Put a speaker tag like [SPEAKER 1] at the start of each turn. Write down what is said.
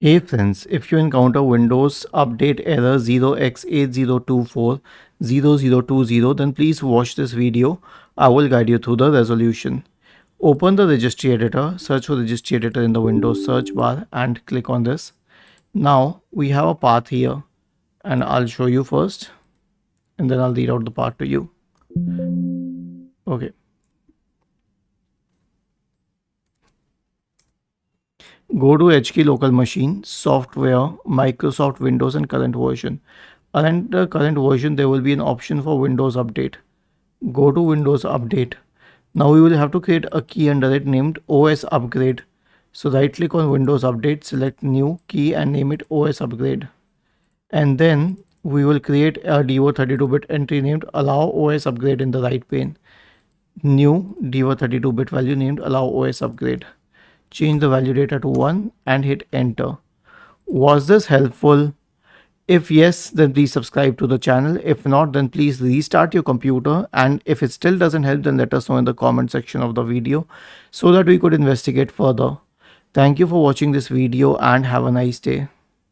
[SPEAKER 1] Hey friends, if you encounter Windows Update error 0x80240020, then please watch this video. I will guide you through the resolution. Open the registry editor, search for registry editor in the Windows search bar and click on this. Now we have a path here and I'll show you first and then I'll read out the path to you. Okay. Go to HK local machine, software, Microsoft Windows and current version. Under current version, there will be an option for Windows Update. Go to Windows Update. Now we will have to create a key under it named OS Upgrade. So right click on Windows Update, select new key and name it OS Upgrade. And then we will create a Devo 32-bit entry named Allow OS Upgrade in the right pane. New Devo 32-bit value named Allow OS Upgrade. Change the value data to 1 and hit enter. Was this helpful? If yes, then please subscribe to the channel. If not, then please restart your computer. And if it still doesn't help, then let us know in the comment section of the video so that we could investigate further. Thank you for watching this video and have a nice day.